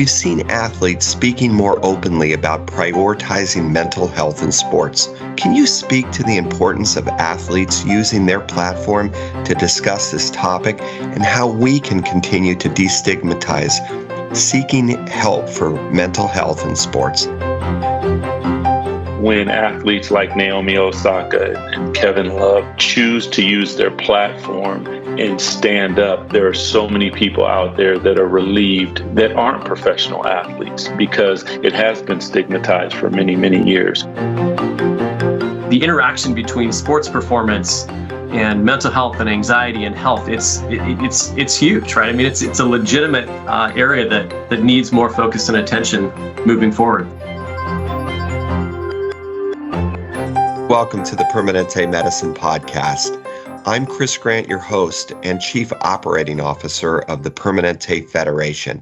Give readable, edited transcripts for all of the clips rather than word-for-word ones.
We've seen athletes speaking more openly about prioritizing mental health in sports. Can you speak to the importance of athletes using their platform to discuss this topic and how we can continue to destigmatize seeking help for mental health in sports? When athletes like Naomi Osaka and Kevin Love choose to use their platform and stand up, there are so many people out there that are relieved that aren't professional athletes because it has been stigmatized for many, many years. The interaction between sports performance and mental health and anxiety and health, it's huge, right? I mean, it's a legitimate area that needs more focus and attention moving forward. Welcome to the Permanente Medicine podcast. I'm Chris Grant, your host and Chief Operating Officer of the Permanente Federation.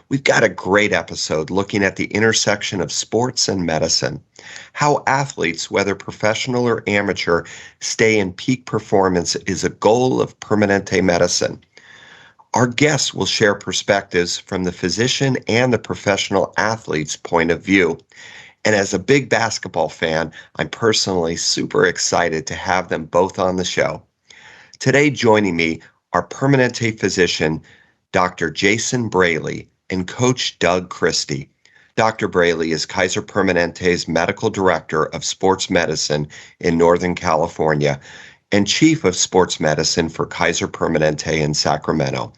We've got a great episode looking at the intersection of sports and medicine, how athletes, whether professional or amateur, stay in peak performance is a goal of Permanente Medicine. Our guests will share perspectives from the physician and the professional athlete's point of view. And as a big basketball fan, I'm personally super excited to have them both on the show. Today joining me are Permanente physician Dr. Jason Brayley and Coach Doug Christie. Dr. Brayley is Kaiser Permanente's Medical Director of Sports Medicine in Northern California and Chief of Sports Medicine for Kaiser Permanente in Sacramento.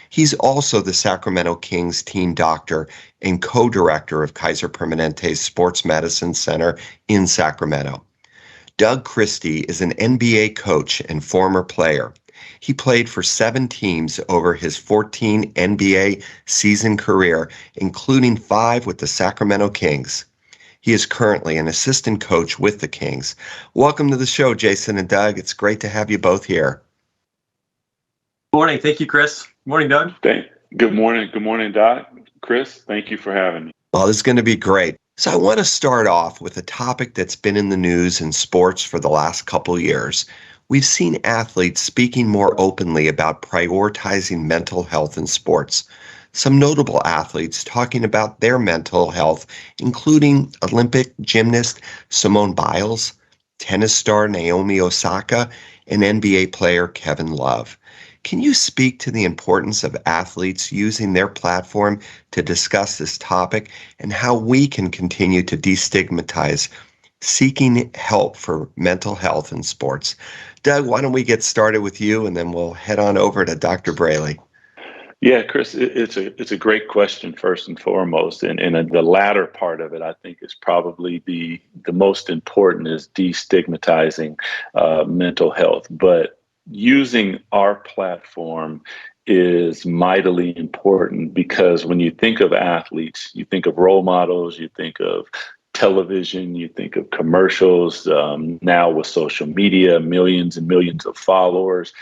He's also the Sacramento Kings team doctor and co-director of Kaiser Permanente's Sports Medicine Center in Sacramento. Doug Christie is an NBA coach and former player. He played for 7 teams over his 14 NBA season career, including 5 with the Sacramento Kings. He is currently an assistant coach with the Kings. Welcome to the show, Jason and Doug. It's great to have you both here. Morning. Thank you, Chris. Morning, Doug. Good morning. Good morning, Doc. Chris, thank you for having me. Well, this is going to be great. So I want to start off with a topic that's been in the news in sports for the last couple of years. We've seen athletes speaking more openly about prioritizing mental health in sports. Some notable athletes talking about their mental health, including Olympic gymnast Simone Biles, tennis star Naomi Osaka, and NBA player Kevin Love. Can you speak to the importance of athletes using their platform to discuss this topic and how we can continue to destigmatize seeking help for mental health in sports? Doug, why don't we get started with you and then we'll head on over to Dr. Brayley. Yeah, Chris, it's a great question first and foremost, and the latter part of it, I think, is probably the most important, is destigmatizing mental health. But using our platform is mightily important because when you think of athletes, you think of role models, you think of television, you think of commercials, now with social media, millions and millions of followers.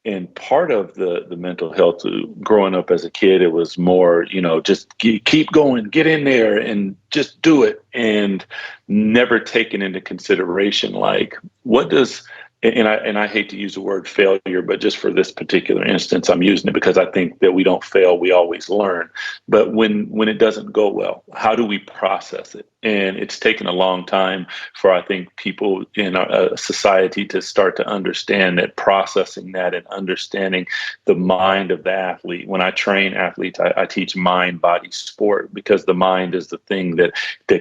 And part of the mental health, growing up as a kid, it was more, just keep going, get in there and just do it, and never taken into consideration, like, what does, and I hate to use the word failure, but just for this particular instance, I'm using it because I think that we don't fail, we always learn. But when it doesn't go well, how do we process it? And it's taken a long time for, I think, people in our society to start to understand that, processing that and understanding the mind of the athlete. When I train athletes, I teach mind, body, sport, because the mind is the thing that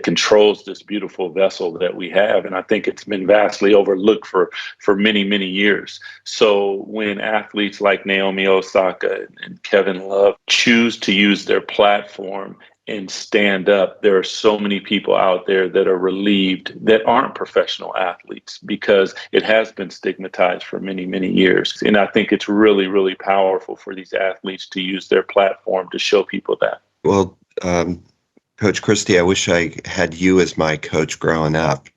controls this beautiful vessel that we have. And I think it's been vastly overlooked for many, many years. So when athletes like Naomi Osaka and Kevin Love choose to use their platform and stand up, there are so many people out there that are relieved that aren't professional athletes because it has been stigmatized for many, many years. And I think it's really, really powerful for these athletes to use their platform to show people that. Well, Coach Christie, I wish I had you as my coach growing up.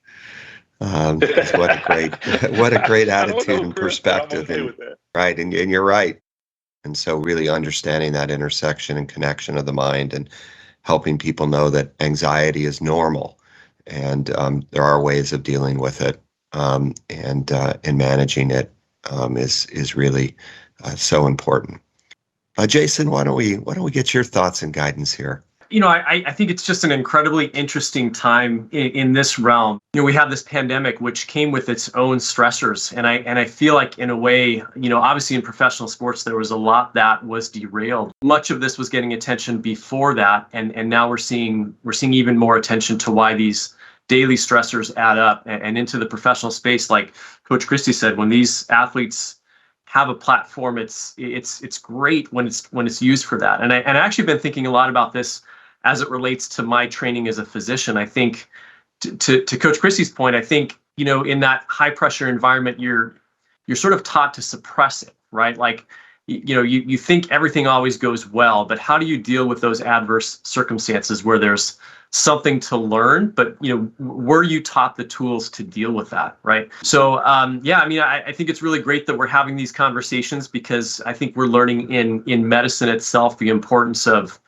What a great attitude and perspective. Right. And you're right. And so really understanding that intersection and connection of the mind and helping people know that anxiety is normal and there are ways of dealing with it and managing it is really so important. Jason, why don't we get your thoughts and guidance here? I think it's just an incredibly interesting time in this realm. We have this pandemic, which came with its own stressors. And I feel like in a way, obviously in professional sports, there was a lot that was derailed. Much of this was getting attention before that. And now we're seeing even more attention to why these daily stressors add up and into the professional space. Like Coach Christie said, when these athletes have a platform, it's great when it's used for that. And I actually been thinking a lot about this as it relates to my training as a physician. I think to Coach Christie's point, I think, in that high pressure environment, you're sort of taught to suppress it, right? Like, you think everything always goes well, but how do you deal with those adverse circumstances where there's something to learn, but were you taught the tools to deal with that, right? So I think it's really great that we're having these conversations, because I think we're learning in medicine itself the importance of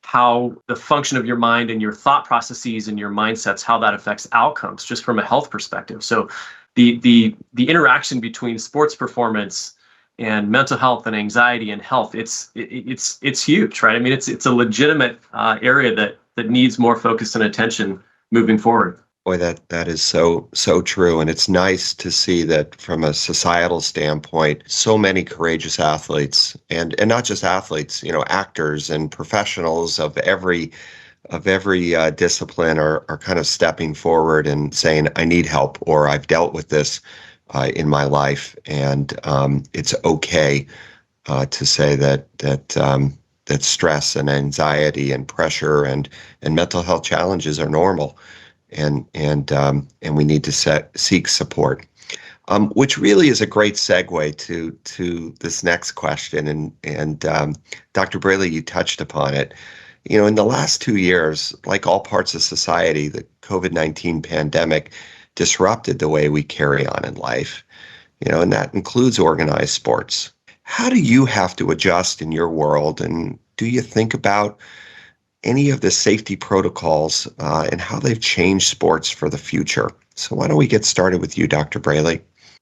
how the function of your mind and your thought processes and your mindsets, how that affects outcomes just from a health perspective. So the interaction between sports performance and mental health and anxiety and health, it's huge, right? I mean, it's a legitimate area that needs more focus and attention moving forward. Boy, that is so true. And it's nice to see that from a societal standpoint, so many courageous athletes and not just athletes, actors and professionals of every discipline are kind of stepping forward and saying, I need help, or I've dealt with this in my life. And it's okay to say that stress and anxiety and pressure and mental health challenges are normal. And we need to seek support, which really is a great segue to this next question. And Dr. Brayley, you touched upon it. In the last 2 years, like all parts of society, the COVID-19 pandemic disrupted the way we carry on in life, and that includes organized sports. How do you have to adjust in your world, and do you think about any of the safety protocols and how they've changed sports for the future? So why don't we get started with you, Dr. Brayley?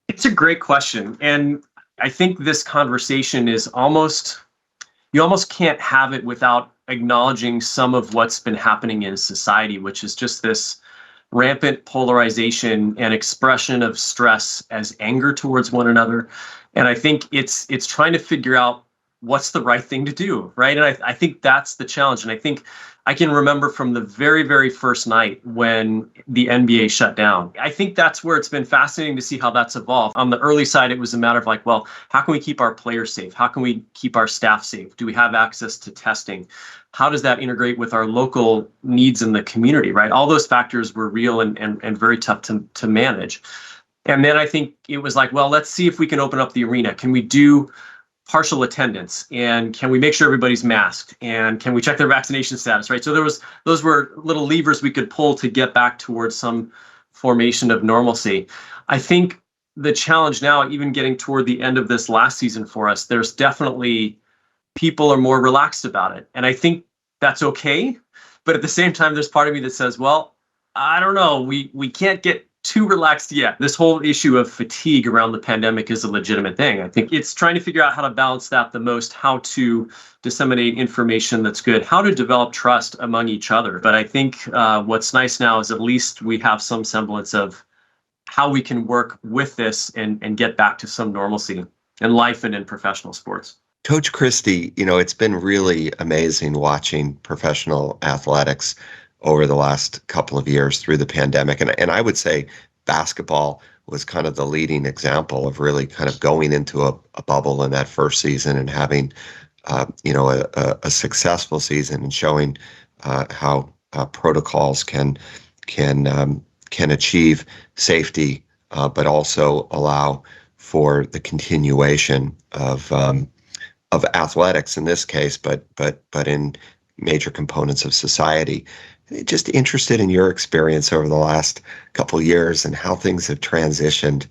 It's a great question. And I think this conversation is you almost can't have it without acknowledging some of what's been happening in society, which is just this rampant polarization and expression of stress as anger towards one another. And I think it's trying to figure out what's the right thing to do, right? And I think that's the challenge. And I think I can remember from the very, very first night when the NBA shut down. I think that's where it's been fascinating to see how that's evolved. On the early side, it was a matter of like, well, how can we keep our players safe? How can we keep our staff safe? Do we have access to testing? How does that integrate with our local needs in the community, right? All those factors were real and very tough to manage. And then I think it was like, well, let's see if we can open up the arena. Can we do partial attendance, and can we make sure everybody's masked, and can we check their vaccination status, right? So those were little levers we could pull to get back towards some formation of normalcy. I think the challenge now, even getting toward the end of this last season for us, there's definitely people are more relaxed about it. And I think that's okay. But at the same time, there's part of me that says, well, I don't know, we can't get too relaxed yet. This whole issue of fatigue around the pandemic is a legitimate thing. I think it's trying to figure out how to balance that the most, how to disseminate information that's good, how to develop trust among each other. But I think what's nice now is at least we have some semblance of how we can work with this and get back to some normalcy in life and in professional sports. Coach Christie, it's been really amazing watching professional athletics over the last couple of years through the pandemic. And I would say basketball was kind of the leading example of really kind of going into a bubble in that first season and having, a successful season and showing how protocols can achieve safety, but also allow for the continuation of athletics in this case, but in major components of society. Just interested in your experience over the last couple of years and how things have transitioned.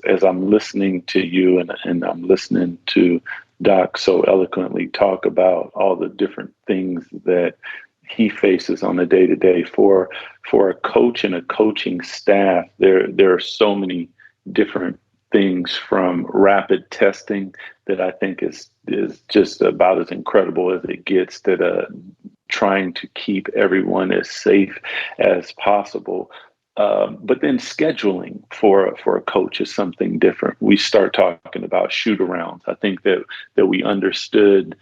As I'm listening to you and I'm listening to Doc so eloquently talk about all the different things that he faces on a day-to-day for a coach and a coaching staff, there are so many different things, from rapid testing that I think is just about as incredible as it gets, that trying to keep everyone as safe as possible. But then scheduling for a coach is something different. We start talking about shoot-arounds. I think that we understood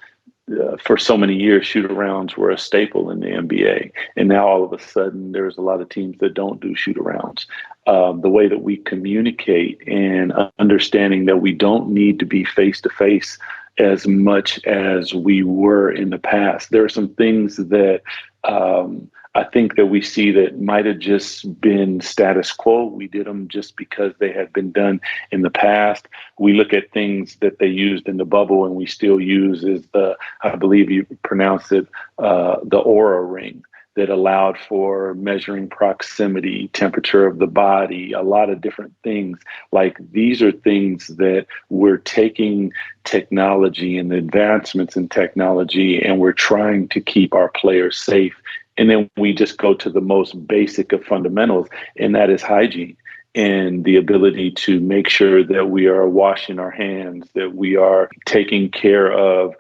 for so many years, shoot-arounds were a staple in the NBA. And now all of a sudden, there's a lot of teams that don't do shoot-arounds. The way that we communicate and understanding that we don't need to be face-to-face as much as we were in the past. There are some things that I think that we see that might have just been status quo. We did them just because they had been done in the past. We look at things that they used in the bubble and we still use is I believe you pronounce it, the Aura ring that allowed for measuring proximity, temperature of the body, a lot of different things. Like these are things that we're taking technology and the advancements in technology and we're trying to keep our players safe. And then we just go to the most basic of fundamentals, and that is hygiene and the ability to make sure that we are washing our hands, that we are taking care of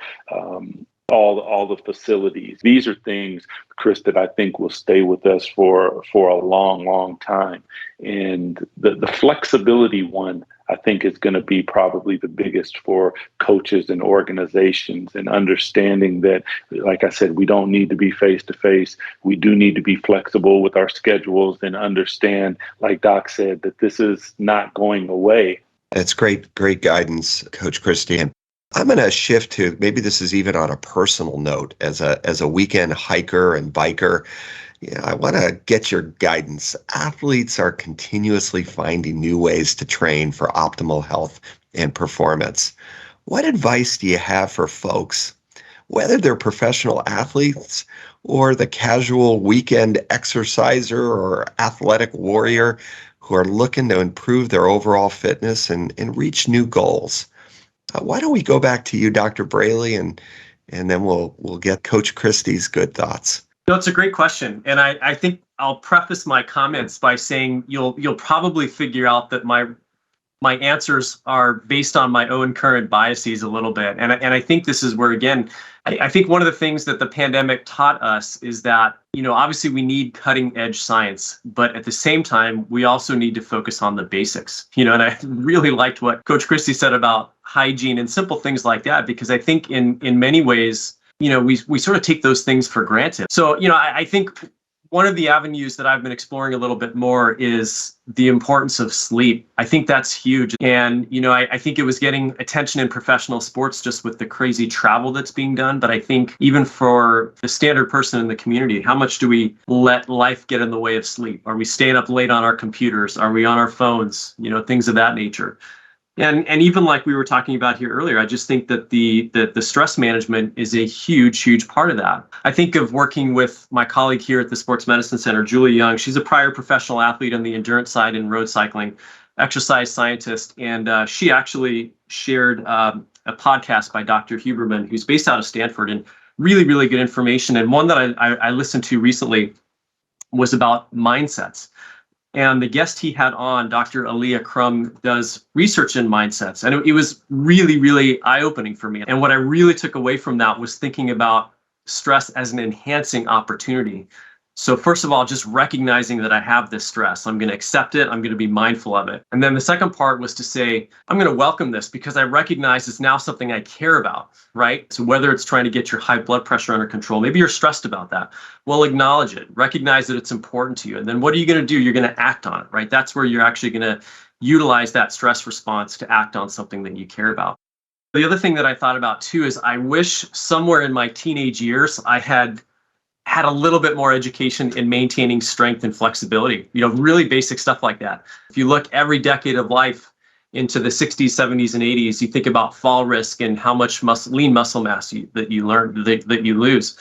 all the facilities. These are things, Chris, that I think will stay with us for a long, long time. And the flexibility one, I think, is going to be probably the biggest for coaches and organizations, and understanding that, like I said, we don't need to be face-to-face. We do need to be flexible with our schedules and understand, like Doc said, that this is not going away. That's great guidance, Coach Christie. And I'm going to shift to, maybe this is even on a personal note, as a weekend hiker and biker. I want to get your guidance. Athletes are continuously finding new ways to train for optimal health and performance. What advice do you have for folks, whether they're professional athletes or the casual weekend exerciser or athletic warrior who are looking to improve their overall fitness and reach new goals? Why don't we go back to you, Dr. Brayley, and then we'll get Coach Christie's good thoughts. No, it's a great question. And I think I'll preface my comments by saying you'll probably figure out that my answers are based on my own current biases a little bit. And I think this is where, again, I think one of the things that the pandemic taught us is that, obviously we need cutting edge science, but at the same time, we also need to focus on the basics, and I really liked what Coach Christie said about hygiene and simple things like that, because I think in many ways, we sort of take those things for granted. So, I think one of the avenues that I've been exploring a little bit more is the importance of sleep. I think that's huge. And, I think it was getting attention in professional sports just with the crazy travel that's being done. But I think even for the standard person in the community, how much do we let life get in the way of sleep? Are we staying up late on our computers? Are we on our phones? Things of that nature. And even like we were talking about here earlier, I just think that the stress management is a huge part of that. I think of working with my colleague here at the Sports Medicine Center, Julie Young. She's a prior professional athlete on the endurance side in road cycling, exercise scientist, and she actually shared a podcast by Dr. Huberman, who's based out of Stanford, and really good information. And one that I listened to recently was about mindsets. And the guest he had on, Dr. Aaliyah Crum, does research in mindsets. And it was really eye-opening for me. And what I really took away from that was thinking about stress as an enhancing opportunity. So first of all, just recognizing that I have this stress. I'm going to accept it. I'm going to be mindful of it. And then the second part was to say, I'm going to welcome this because I recognize it's now something I care about, right? So whether it's trying to get your high blood pressure under control, maybe you're stressed about that. Well, acknowledge it, recognize that it's important to you. And then what are you going to do? You're going to act on it, right? That's where you're actually going to utilize that stress response to act on something that you care about. The other thing that I thought about too is I wish somewhere in my teenage years I had a little bit more education in maintaining strength and flexibility, really basic stuff like that. If you look every decade of life into the 60s, 70s, and 80s, you think about fall risk and how much lean muscle mass that you lose.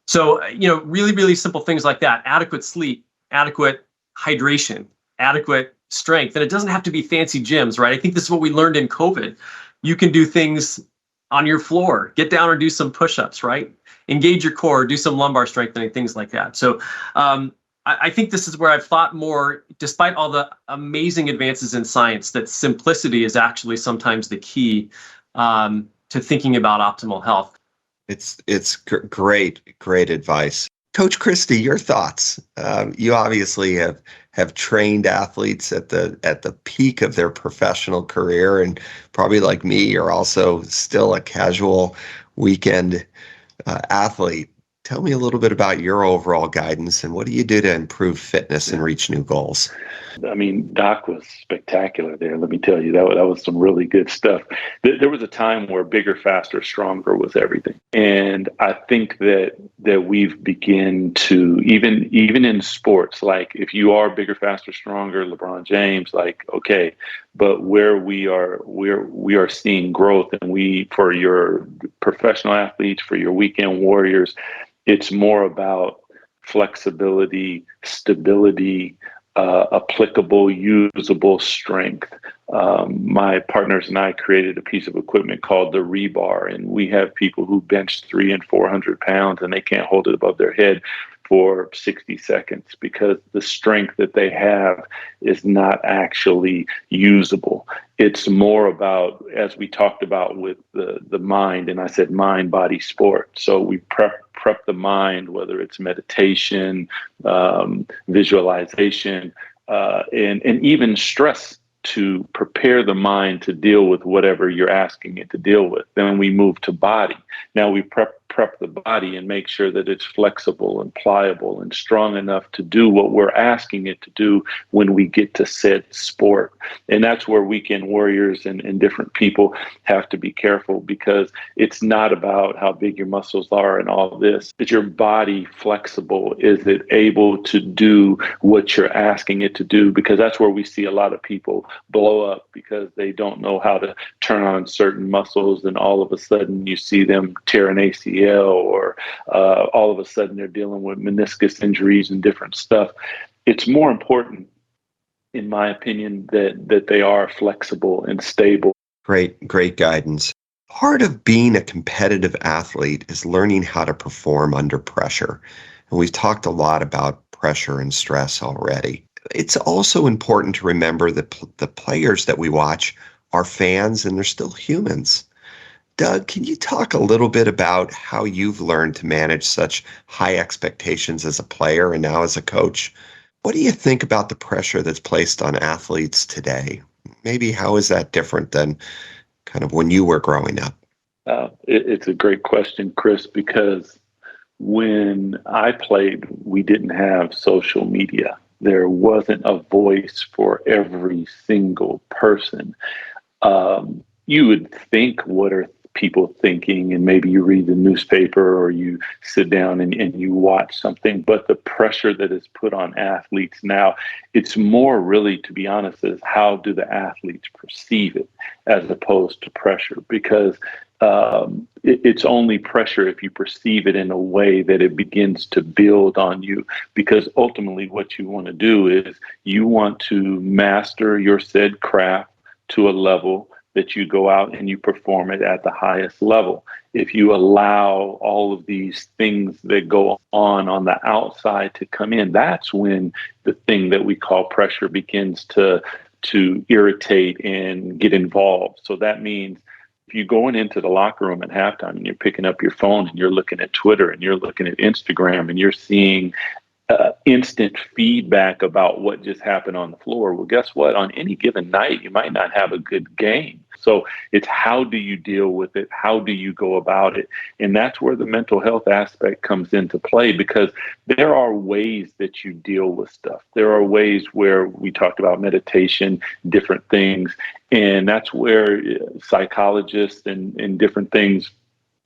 So, really simple things like that: adequate sleep, adequate hydration, adequate strength. And it doesn't have to be fancy gyms, right? I think this is what we learned in COVID. You can do things on your floor, get down and do some push-ups, right? Engage your core, do some lumbar strengthening, things like that. So I think this is where I've thought more, despite all the amazing advances in science, that simplicity is actually sometimes the key to thinking about optimal health. Great advice. Coach Christie, your thoughts. You obviously have trained athletes at the peak of their professional career, and probably like me, you're also still a casual weekend athlete. Tell me a little bit about your overall guidance and what do you do to improve fitness and reach new goals? I mean, Doc was spectacular there. Let me tell you, that was some really good stuff. There was a time where bigger, faster, stronger was everything, and I think that we've begun to even in sports, like if you are bigger, faster, stronger, LeBron James, like okay, but where we are seeing growth, and for your professional athletes, for your weekend warriors, it's more about flexibility, stability, applicable, usable strength. My partners and I created a piece of equipment called the rebar, and we have people who bench 300 and 400 pounds and they can't hold it above their head for 60 seconds because the strength that they have is not actually usable. It's more about, as we talked about with the mind, and I said mind, body, sport. So we prep the mind, whether it's meditation, visualization, and even stress, to prepare the mind to deal with whatever you're asking it to deal with. Then we move to body. Now we prep the body and make sure that it's flexible and pliable and strong enough to do what we're asking it to do when we get to said sport. And that's where weekend warriors and different people have to be careful, because it's not about how big your muscles are and all of this. Is your body flexible? Is it able to do what you're asking it to do? Because that's where we see a lot of people blow up, because they don't know how to turn on certain muscles, and all of a sudden you see them tear an ACL, or all of a sudden they're dealing with meniscus injuries and different stuff. It's more important, in my opinion, that they are flexible and stable. Great guidance. Part of being a competitive athlete is learning how to perform under pressure. And we've talked a lot about pressure and stress already. It's also important to remember that the players that we watch are fans and they're still humans. Doug, can you talk a little bit about how you've learned to manage such high expectations as a player and now as a coach? What do you think about the pressure that's placed on athletes today? Maybe how is that different than kind of when you were growing up? It's a great question, Chris, because when I played, we didn't have social media. There wasn't a voice for every single person. You would think, what are people thinking? And maybe you read the newspaper or you sit down and you watch something. But the pressure that is put on athletes now, it's more really, to be honest, is how do the athletes perceive it as opposed to pressure? Because it's only pressure if you perceive it in a way that it begins to build on you. Because ultimately what you want to do is you want to master your said craft to a level that you go out and you perform it at the highest level. If you allow all of these things that go on the outside to come in, that's when the thing that we call pressure begins to irritate and get involved. So that means if you're going into the locker room at halftime and you're picking up your phone and you're looking at Twitter and you're looking at Instagram and you're seeing instant feedback about what just happened on the floor, well, guess what? On any given night, you might not have a good game. So it's how do you deal with it? How do you go about it? And that's where the mental health aspect comes into play, because there are ways that you deal with stuff. There are ways where we talked about meditation, different things. And that's where psychologists and different things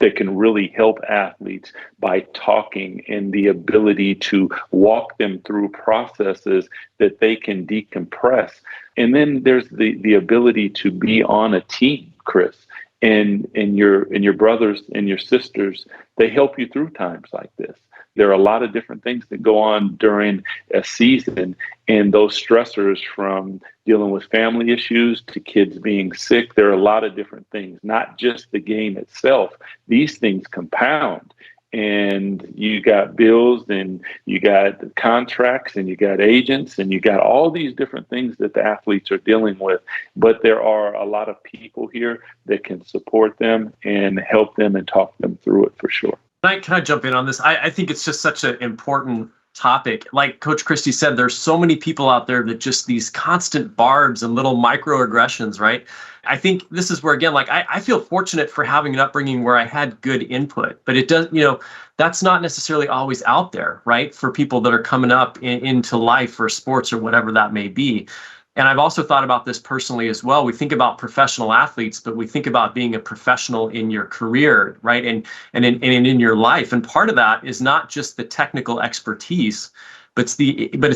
that can really help athletes by talking, and the ability to walk them through processes that they can decompress. And then there's the ability to be on a team, Chris, and your brothers and your sisters, they help you through times like this. There are a lot of different things that go on during a season, and those stressors, from dealing with family issues to kids being sick, there are a lot of different things, not just the game itself. These things compound. and you got bills, and you got contracts, and you got agents, and you got all these different things that the athletes are dealing with. But there are a lot of people here that can support them and help them and talk them through it for sure. Can I jump in on this? I think it's just such an important topic. Like Coach Christie said, there's so many people out there that just these constant barbs and little microaggressions, right? I think this is where, again, like I feel fortunate for having an upbringing where I had good input, but it does, that's not necessarily always out there, right? For people that are coming up into life or sports or whatever that may be. And I've also thought about this personally as well. We think about professional athletes, but we think about being a professional in your career, right? And in your life. And part of that is not just the technical expertise, but it's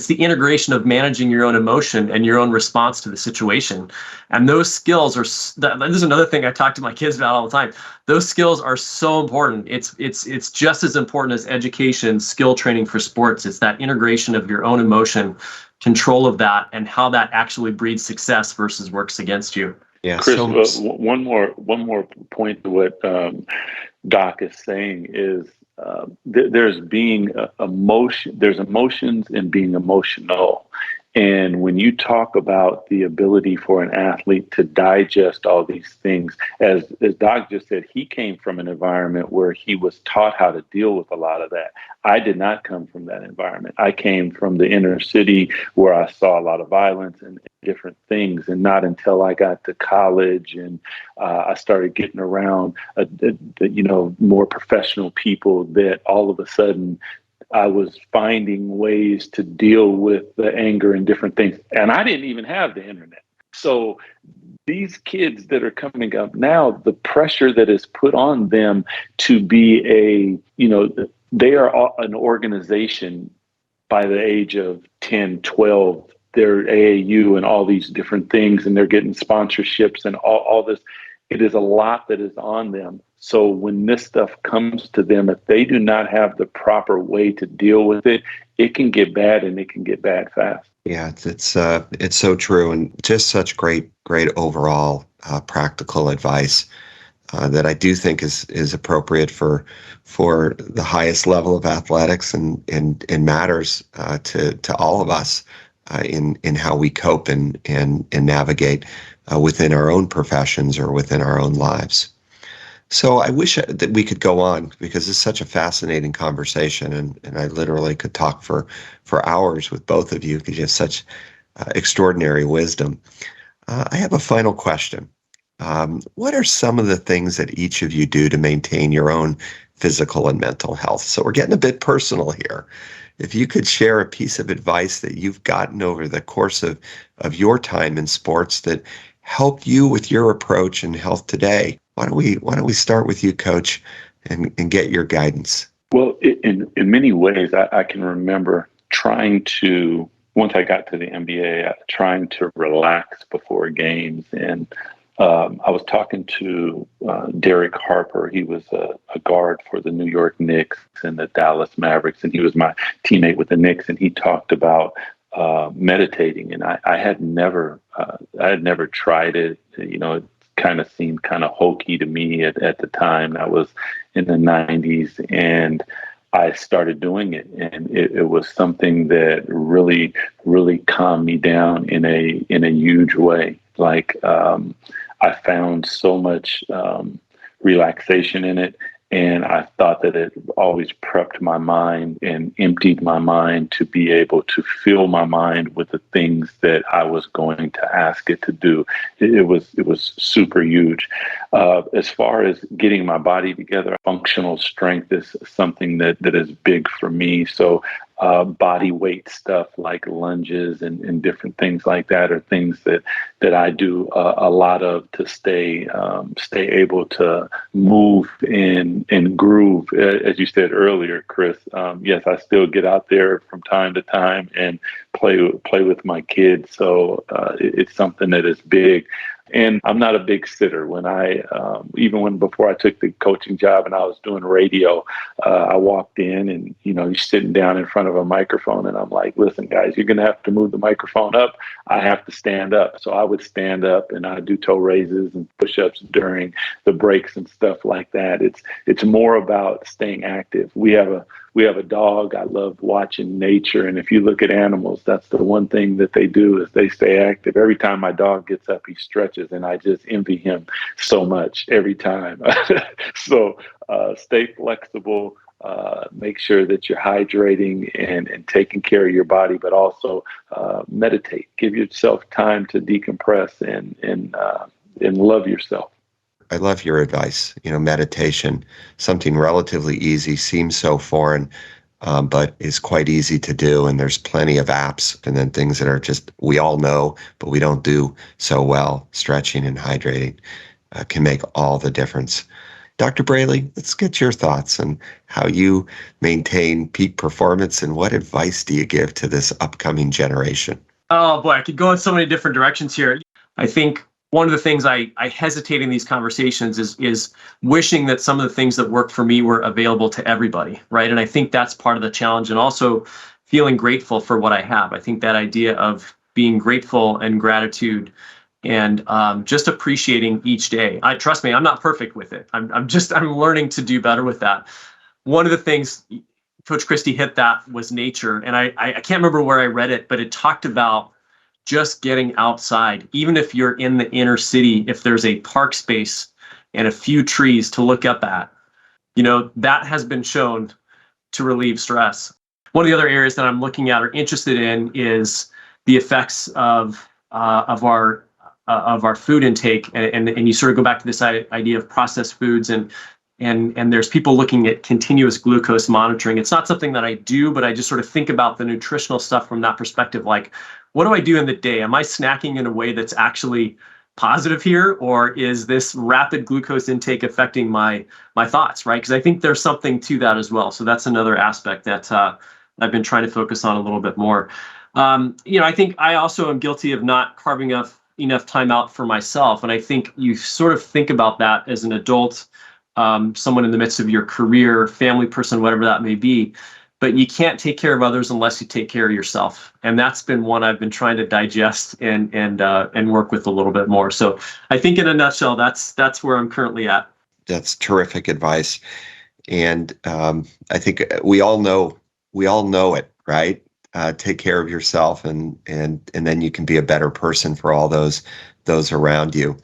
the integration of managing your own emotion and your own response to the situation. And those skills are, this is another thing I talk to my kids about all the time. Those skills are so important. It's just as important as education, skill training for sports. It's that integration of your own emotion, control of that, and how that actually breeds success versus works against you. Yeah. Chris, one more point to what Doc is saying is there's being emotion. There's emotions and being emotional. And when you talk about the ability for an athlete to digest all these things, as Doc just said, he came from an environment where he was taught how to deal with a lot of that. I did not come from that environment. I came from the inner city where I saw a lot of violence and different things. And not until I got to college and I started getting around, more professional people that all of a sudden I was finding ways to deal with the anger and different things. And I didn't even have the internet. So these kids that are coming up now, the pressure that is put on them to be they are an organization by the age of 10, 12. They're AAU and all these different things, and they're getting sponsorships and all this. It is a lot that is on them. So when this stuff comes to them, if they do not have the proper way to deal with it, it can get bad, and it can get bad fast. Yeah, it's so true, and just such great overall practical advice that I do think is appropriate for the highest level of athletics and matters to all of us in how we cope and navigate within our own professions or within our own lives. So I wish that we could go on, because it's such a fascinating conversation, and I literally could talk for hours with both of you because you have such extraordinary wisdom. I have a final question. What are some of the things that each of you do to maintain your own physical and mental health? So we're getting a bit personal here. If you could share a piece of advice that you've gotten over the course of your time in sports that helped you with your approach in health today, why don't we start with you, Coach, and get your guidance? Well, in many ways, I can remember trying to, once I got to the NBA, trying to relax before games. And I was talking to Derek Harper. He was a guard for the New York Knicks and the Dallas Mavericks, and he was my teammate with the Knicks. And he talked about meditating, and I had never tried it. It kind of seemed kind of hokey to me at the time. That was in the 90s, and I started doing it, and it was something that really, really calmed me down in a huge way. Like I found so much relaxation in it. And I thought that it always prepped my mind and emptied my mind to be able to fill my mind with the things that I was going to ask it to do. It was super huge. As far as getting my body together, functional strength is something that is big for me. So body weight stuff like lunges and different things like that are things that I do a lot of to stay able to move and groove. As you said earlier, Chris, yes, I still get out there from time to time and play with my kids. So it's something that is big. And I'm not a big sitter. Before I took the coaching job and I was doing radio, I walked in and, you're sitting down in front of a microphone and I'm like, listen, guys, you're going to have to move the microphone up. I have to stand up. So I would stand up and I do toe raises and push-ups during the breaks and stuff like that. It's more about staying active. We have a dog. I love watching nature. And if you look at animals, that's the one thing that they do is they stay active. Every time my dog gets up, he stretches, and I just envy him so much every time. So stay flexible. Make sure that you're hydrating and taking care of your body, but also meditate. Give yourself time to decompress and love yourself. I love your advice. Meditation, something relatively easy, seems so foreign, but is quite easy to do. And there's plenty of apps and then things that are just, we all know, but we don't do so well. Stretching and hydrating can make all the difference. Dr. Brayley, let's get your thoughts on how you maintain peak performance and what advice do you give to this upcoming generation? Oh boy, I could go in so many different directions here. I think one of the things I hesitate in these conversations is wishing that some of the things that worked for me were available to everybody, right? And I think that's part of the challenge, and also feeling grateful for what I have. I think that idea of being grateful and gratitude and just appreciating each day. Trust me, I'm not perfect with it. I'm learning to do better with that. One of the things Coach Christie hit that was nature, and I can't remember where I read it, but it talked about just getting outside, even if you're in the inner city, if there's a park space and a few trees to look up at, that has been shown to relieve stress. One of the other areas that I'm looking at or interested in is the effects of our food intake, and you sort of go back to this idea of processed foods, and there's people looking at continuous glucose monitoring. It's not something that I do, but I just sort of think about the nutritional stuff from that perspective. Like, what do I do in the day? Am I snacking in a way that's actually positive here, or is this rapid glucose intake affecting my thoughts, right? Because I think there's something to that as well. So that's another aspect that I've been trying to focus on a little bit more. I think I also am guilty of not carving enough time out for myself. And I think you sort of think about that as an adult, someone in the midst of your career, family person, whatever that may be. But you can't take care of others unless you take care of yourself. And that's been one I've been trying to digest and work with a little bit more. So I think in a nutshell, that's where I'm currently at. That's terrific advice. And I think we all know it, right? Take care of yourself and then you can be a better person for all those around you.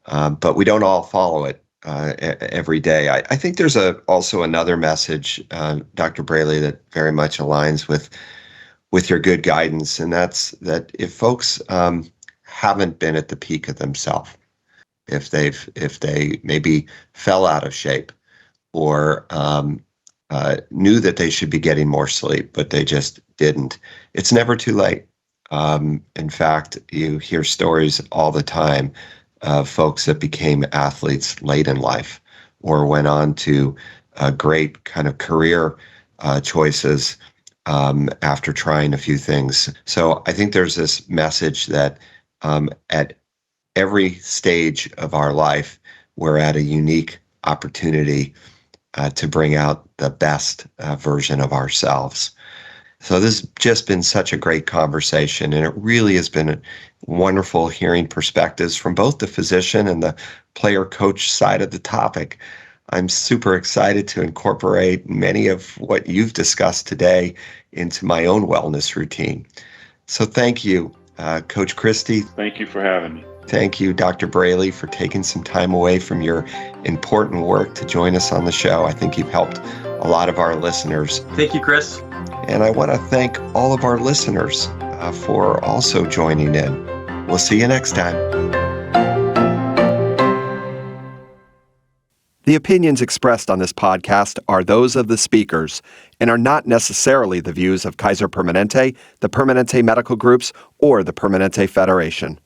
But we don't all follow it every day. I think there's also another message, Dr. Brayley, that very much aligns with your good guidance, and that's that if folks haven't been at the peak of themselves, if they maybe fell out of shape or knew that they should be getting more sleep, but they just didn't, it's never too late. In fact, you hear stories all the time of folks that became athletes late in life or went on to great kind of career choices after trying a few things. So I think there's this message that at every stage of our life, we're at a unique opportunity to bring out the best version of ourselves. So this has just been such a great conversation, and it really has been wonderful hearing perspectives from both the physician and the player coach side of the topic. I'm super excited to incorporate many of what you've discussed today into my own wellness routine. So thank you, Coach Christie. Thank you for having me. Thank you, Dr. Brayley, for taking some time away from your important work to join us on the show. I think you've helped a lot of our listeners. Thank you, Chris. And I want to thank all of our listeners for also joining in. We'll see you next time. The opinions expressed on this podcast are those of the speakers and are not necessarily the views of Kaiser Permanente, the Permanente Medical Groups, or the Permanente Federation.